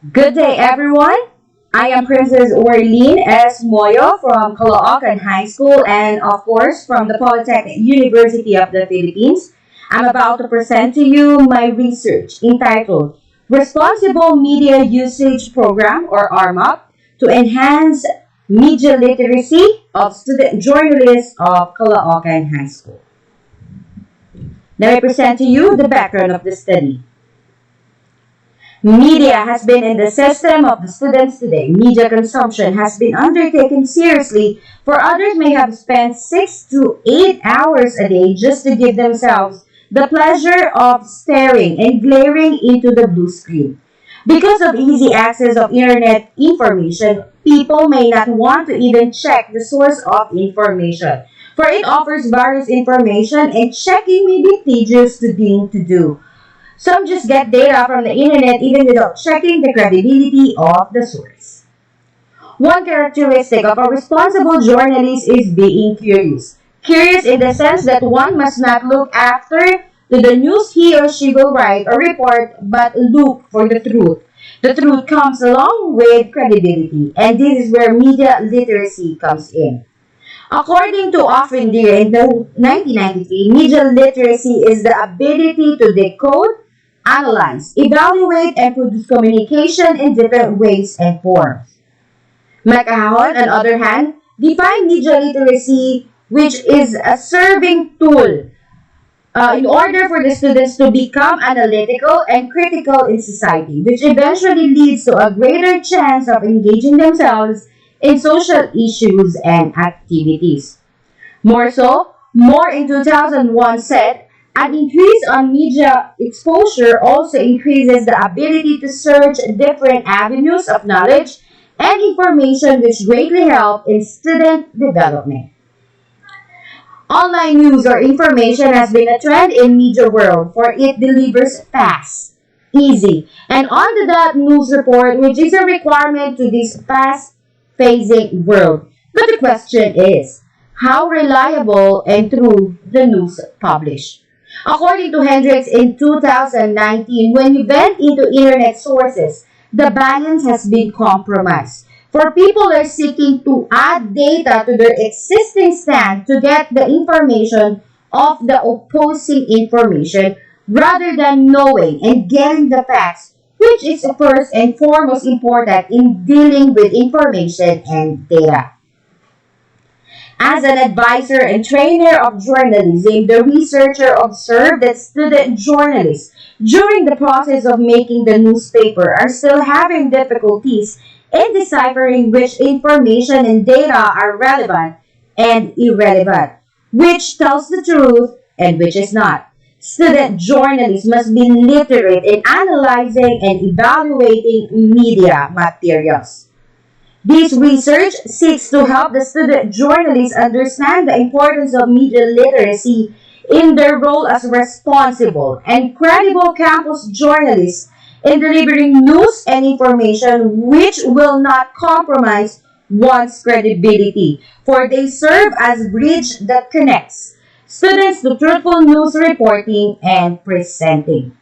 Good day, everyone. I am Princess Warlene S. Moyo from Caloocan High School and, of course, from the Polytechnic University of the Philippines. I'm about to present to you my research entitled Responsible Media Usage Program, or RMUP, to enhance media literacy of student journalists of Caloocan High School. Now I present to you the background of the study. Media has been in the system of the students today. Media consumption has been undertaken seriously, for others may have spent 6 to 8 hours a day just to give themselves the pleasure of staring and glaring into the blue screen. Because of easy access of internet information, people may not want to even check the source of information, for it offers various information and checking may be tedious to do. Some just get data from the internet even without checking the credibility of the source. One characteristic of a responsible journalist is being curious. Curious in the sense that one must not look after to the news he or she will write or report, but look for the truth. The truth comes along with credibility, and this is where media literacy comes in. According to Offendier in 1993, media literacy is the ability to decode, analyze, evaluate, and produce communication in different ways and forms. McCahon, on the other hand, defined media literacy, which is a serving tool in order for the students to become analytical and critical in society, which eventually leads to a greater chance of engaging themselves in social issues and activities. More in 2001 said, an increase on media exposure also increases the ability to search different avenues of knowledge and information, which greatly help in student development. Online news or information has been a trend in media world, for it delivers fast, easy, and on-the-dot news report, which is a requirement to this fast-pacing world. But the question is, how reliable and true the news published? According to Hendricks in 2019, when you went into internet sources, the balance has been compromised. For people are seeking to add data to their existing stand to get the information of the opposing information rather than knowing and getting the facts, which is first and foremost important in dealing with information and data. As an advisor and trainer of journalism, the researcher observed that student journalists, during the process of making the newspaper, are still having difficulties in deciphering which information and data are relevant and irrelevant, which tells the truth and which is not. Student journalists must be literate in analyzing and evaluating media materials. This research seeks to help the student journalists understand the importance of media literacy in their role as responsible and credible campus journalists in delivering news and information which will not compromise one's credibility, for they serve as a bridge that connects students to truthful news reporting and presenting.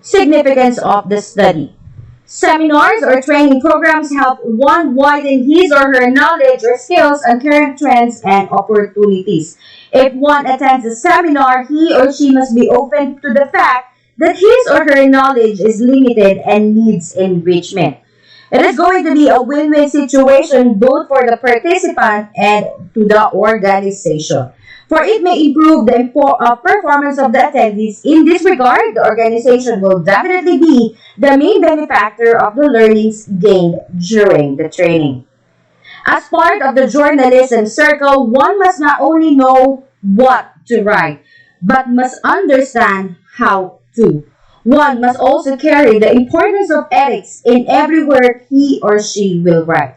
Significance of the study. Seminars or training programs help one widen his or her knowledge or skills on current trends and opportunities. If one attends a seminar, he or she must be open to the fact that his or her knowledge is limited and needs enrichment. It is going to be a win-win situation both for the participant and to the organization, for it may improve the performance of the attendees. In this regard, the organization will definitely be the main benefactor of the learnings gained during the training. As part of the journalism circle, one must not only know what to write, but must understand how to. One must also carry the importance of ethics in every work he or she will write.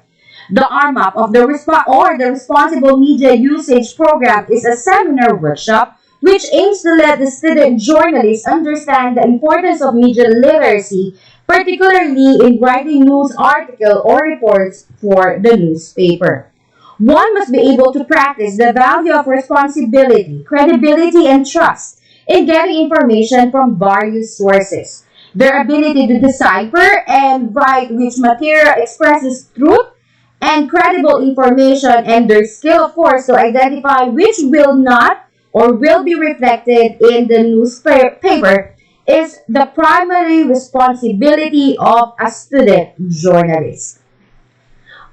The RMUP of the Responsible Media Usage Program is a seminar workshop which aims to let the student journalists understand the importance of media literacy, particularly in writing news articles or reports for the newspaper. One must be able to practice the value of responsibility, credibility, and trust in getting information from various sources. their ability to decipher and write which material expresses truth and credible information, and their skill, of course, to identify which will not or will be reflected in the newspaper is the primary responsibility of a student journalist.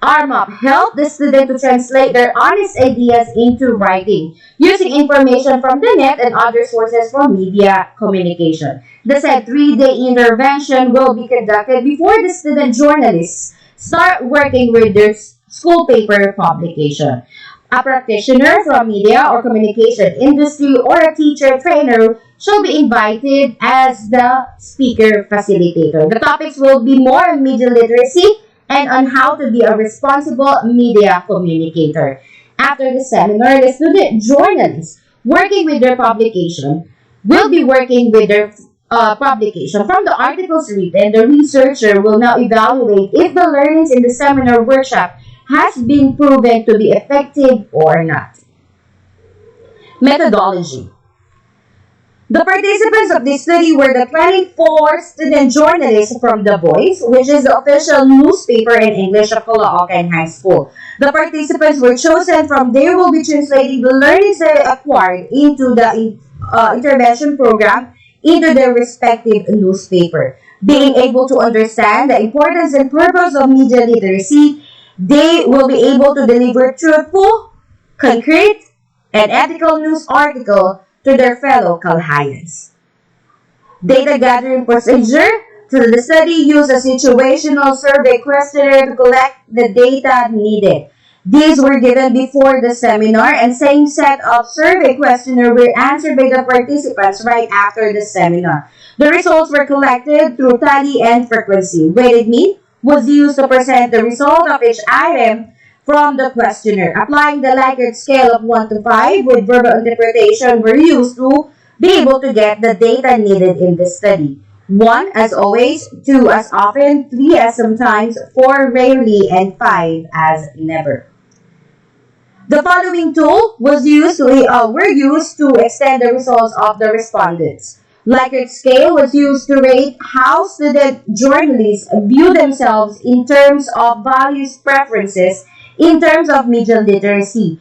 RMUP helped the student to translate their honest ideas into writing, using information from the net and other sources for media communication. The said 3-day intervention will be conducted before the student journalists start working with their school paper publication. A practitioner from media or communication industry or a teacher trainer shall be invited as the speaker facilitator. The topics will be more on media literacy and on how to be a responsible media communicator. After the seminar, the student journalists working with their publication will be working with their publication. From the articles written, the researcher will now evaluate if the learnings in the seminar workshop has been proven to be effective or not. Methodology. The participants of this study were the 24 student journalists from The Voice, which is the official newspaper in English of Caloocan High School. The participants were chosen from there will be translating the learnings they acquired into the intervention program into their respective newspaper. Being able to understand the importance and purpose of media literacy, they will be able to deliver truthful, concrete, and ethical news article to their fellow Calhayans. Data gathering procedure. To the study used a situational survey questionnaire to collect the data needed. These were given before the seminar, and same set of survey questionnaire were answered by the participants right after the seminar. The results were collected through tally and frequency. Weighted mean was used to present the result of each item from the questionnaire. Applying the Likert scale of 1 to 5 with verbal interpretation were used to be able to get the data needed in the study. 1 as always, 2 as often, 3 as sometimes, 4 rarely, and 5 as never. The following tool were used to extend the results of the respondents. Likert scale was used to rate how student journalists view themselves in terms of values preferences in terms of media literacy.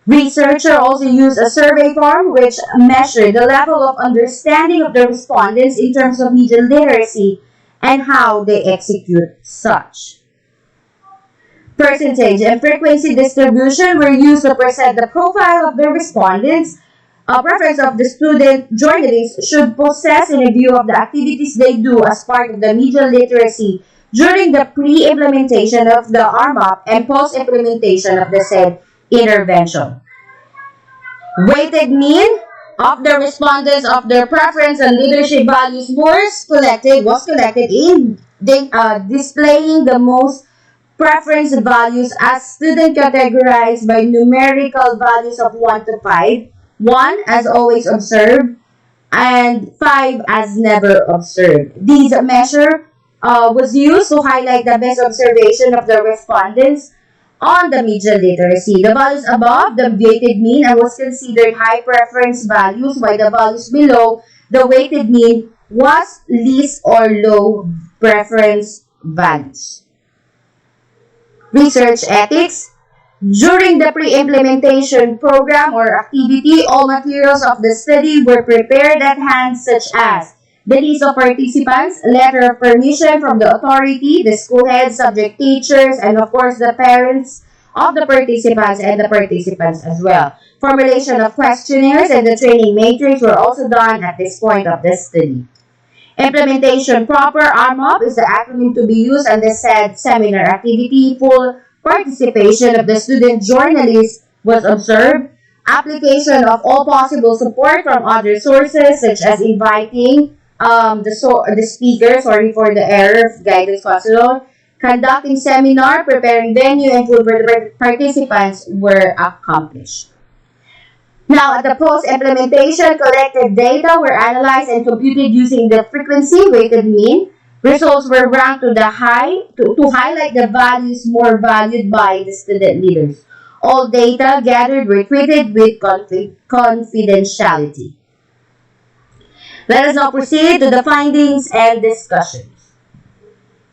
Researcher also used a survey form which measured the level of understanding of the respondents in terms of media literacy and how they execute such. Percentage and frequency distribution were used to present the profile of the respondents. A preference of the student journalists should possess in a view of the activities they do as part of the media literacy during the pre-implementation of the RMUP and post-implementation of the said intervention. Weighted mean of the respondents of their preference and leadership values was collected in displaying the most preference values as student categorized by numerical values of 1 to 5, 1 as always observed, and 5 as never observed. These measure was used to highlight the best observation of the respondents on the media literacy. The values above the weighted mean was considered high preference values, while the values below the weighted mean was least or low preference values. Research ethics. During the pre-implementation program or activity, all materials of the study were prepared at hand, such as the list of participants, letter of permission from the authority, the school head, subject teachers, and of course the parents of the participants and the participants as well. Formulation of questionnaires and the training matrix were also done at this point of the study. Implementation proper. RMUP is the acronym to be used on the said seminar activity. Full participation of the student journalists was observed. Application of all possible support from other sources, such as inviting the speaker, sorry for the error, guidance counselor, conducting seminar, preparing venue, and food for the participants were accomplished. Now, at the post-implementation, collected data were analyzed and computed using the frequency weighted mean. Results were ranked to highlight the values more valued by the student leaders. All data gathered were treated with confidentiality. Let us now proceed to the findings and discussions.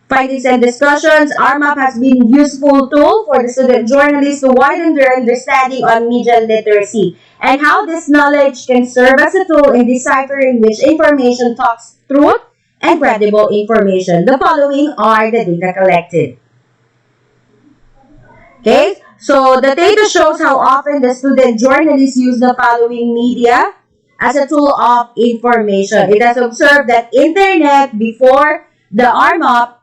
Findings and discussions. RMUP has been a useful tool for the student journalists to widen their understanding on media literacy and how this knowledge can serve as a tool in deciphering which information talks truth and credible information. The following are the data collected. Okay, so the data shows how often the student journalists use the following media as a tool of information. It has observed that internet before the RMUP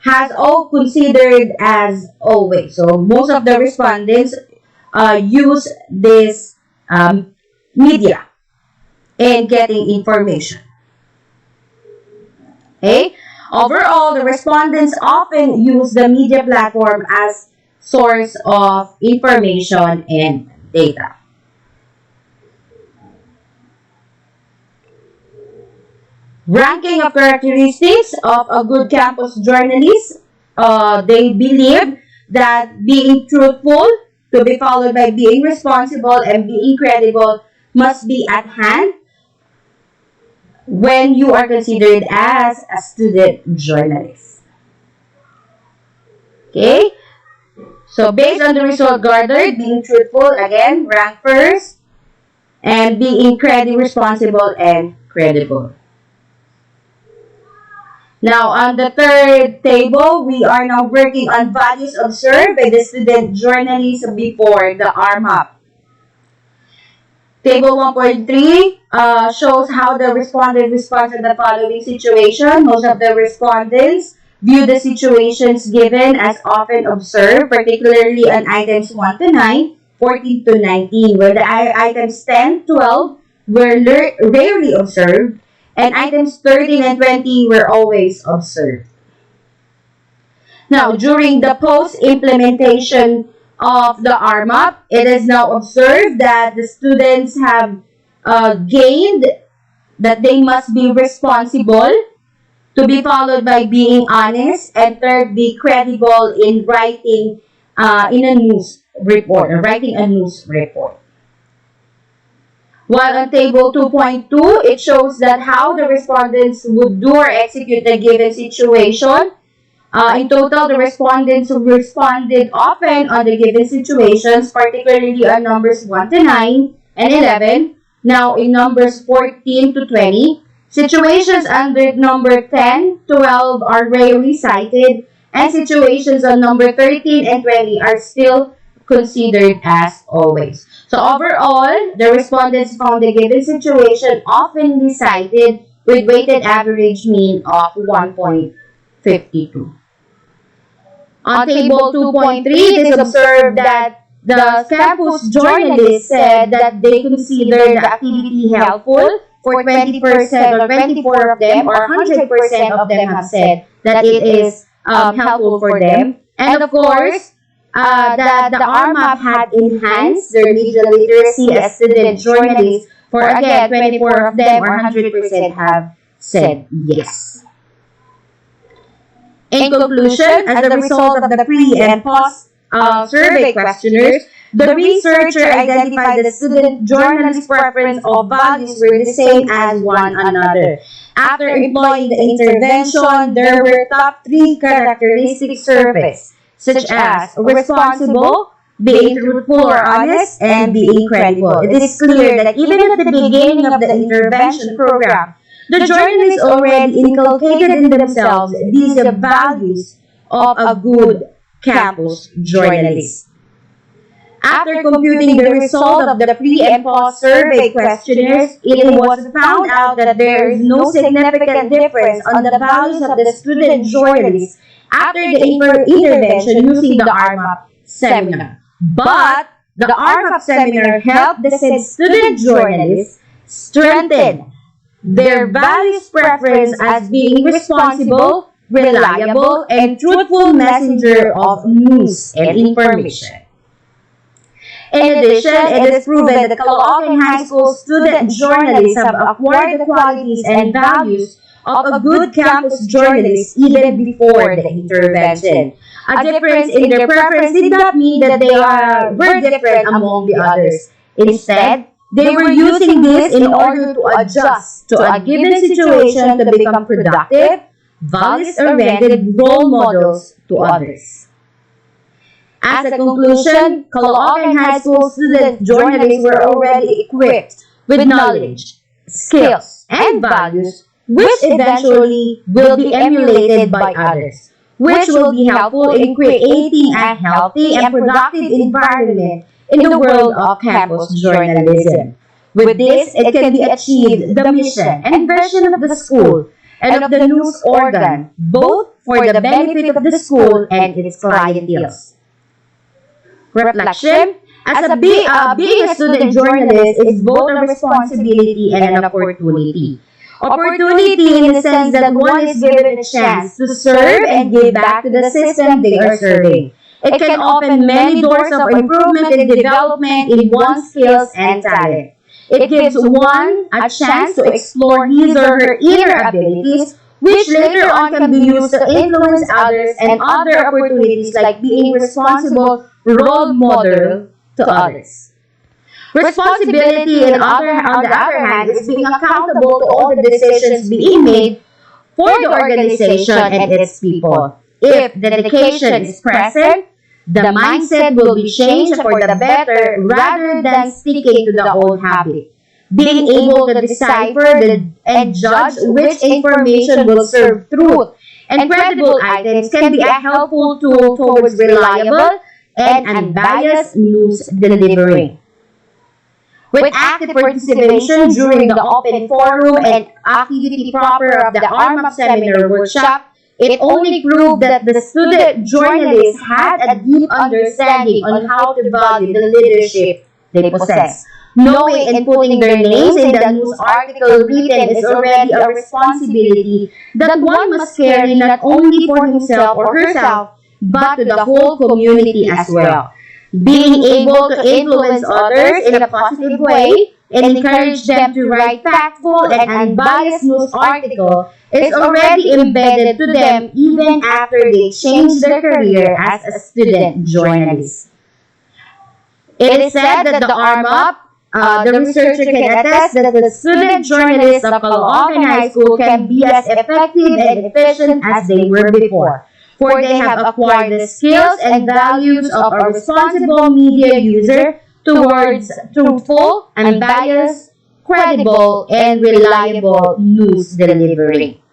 has all considered as always. So most of the respondents use this media in getting information. Okay? Overall, the respondents often use the media platform as source of information and data. Ranking of characteristics of a good campus journalist. They believe that being truthful, to be followed by being responsible and being credible, must be at hand when you are considered as a student journalist. Okay? So based on the result gathered, being truthful, again, rank first, and being responsible, and credible. Now, on the third table, we are now working on values observed by the student journalists before the RMUP. Table 1.3 shows how the respondent responds to the following situation. Most of the respondents view the situations given as often observed, particularly on items 1 to 9, 14 to 19, where the items 10, 12 were rarely observed, and items 13 and 20 were always observed. Now, during the post-implementation of the RMUP, it is now observed that the students have gained that they must be responsible, to be followed by being honest, and third, be credible in writing in a news report, or writing a news report. While on table 2.2, it shows that how the respondents would do or execute the given situation. In total, the respondents responded often on the given situations, particularly on numbers 1 to 9 and 11. Now, in numbers 14 to 20, situations under number 10, 12 are rarely cited, and situations on number 13 and 20 are still considered as always. So overall, the respondents found the given situation often cited with weighted average mean of 1.52. On table 2.3, it is observed that the campus journalists said that they consider the activity helpful for 20% or 24 of them, or 100% of them have said that it is helpful for them. And of course, that the RMUP had enhanced their media literacy as student journalists, for again, 24 of them or 100% have said yes. In conclusion, as a result of the pre- and post-survey questionnaires, the researcher identified the student journalist preference of values were the same as one another. After employing the intervention, there were top 3 characteristics surfaced, such as responsible, being truthful or honest, and being credible. It is clear that even at the beginning of the intervention program, the journalists already inculcated in themselves these values of a good campus journalist. After computing the result of the pre- and post-survey questionnaires, it was found out that there is no significant difference on the values of the student journalists after the intervention using the RMUP seminar. But the RMUP seminar helped the said student journalists strengthen their values preference as being responsible, reliable, and truthful messenger of news and information. In addition, it is proven that the Caloocan High School student journalists have acquired the qualities and values of a good campus journalist even before the intervention. A difference in their preference did not mean that they were different among the others. Instead, They were using this in order to adjust to a given situation to become productive, values-oriented role models to others. As a conclusion, Caloocan High School student journalists were already equipped with knowledge, skills, and values which eventually will be emulated by others, which will be helpful in creating a healthy and productive environment in the world of campus journalism. With this, it can be achieved the mission and vision of the school and of the news organ, both for the benefit of the school and its clienteles. Reflection: being a student journalist is both a responsibility and an opportunity. Opportunity in the sense that one is given a chance to serve and give back to the system they are serving. It can open many doors of improvement and development in one's skills and talent. It gives one a chance to explore his or her inner abilities, which later on can be used to influence others, and other opportunities like being responsible role model to others. Responsibility, on the other hand, is being accountable to all the decisions being made for the organization and its people. If dedication is present, the mindset will be changed for the better rather than sticking to the old habit. Being able to decipher and judge which information will serve truth and credible items can be a helpful tool towards reliable and unbiased news delivery. With active participation during the open forum and activity proper of the RMUP seminar workshop, it only proved that the student journalists had a deep understanding on how to value the leadership they possess. Knowing and putting their names in the news article written is already a responsibility that one must carry not only for himself or herself, but to the whole community as well. Being able to influence others in a positive way and encourage them to write factful and unbiased news article is already embedded to them even after they change their career as a student journalist. It is said that the RMUP, the researcher can attest that the student journalists of Caloocan High School can be as effective and efficient as they were before, for they have acquired the skills and values of a responsible media user towards truthful, unbiased, credible, and reliable news delivery.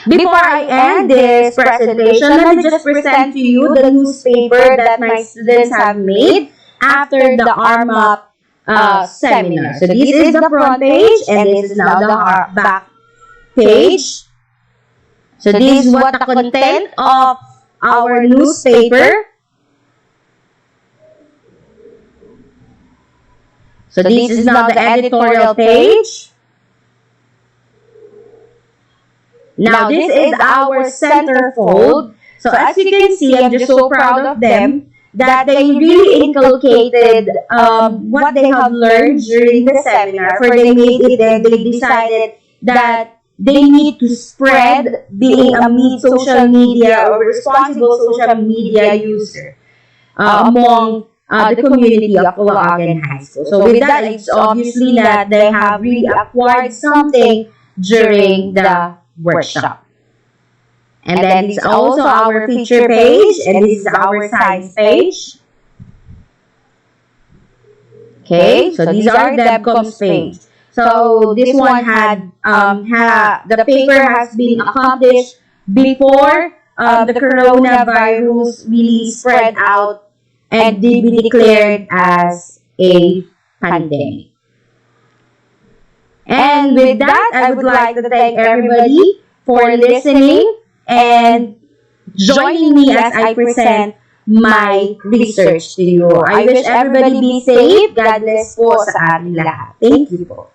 Before I end this presentation, let me just present to you the newspaper that my students have made after the RMUP seminar. So this is the front page and this is now the back page. So this is what the content of our newspaper. So this is now the editorial page. Now this is our centerfold. So as you can see, I'm just so proud of them that they really inculcated what they have learned during the seminar. For they made it, they decided that they need to spread being a social media or responsible social media user among the community of Caloocan High School. So with that, it's obviously that they have really acquired something during the workshop. And then this is also our feature page, and this is our science page. Okay, so these are DevCom's page. So this one had, the paper has been accomplished before the coronavirus really spread out and be declared as a pandemic. And with that, I would like to thank everybody for listening and joining me as I present my research to you. I wish everybody be safe. God bless po sa ating lahat. Thank you po.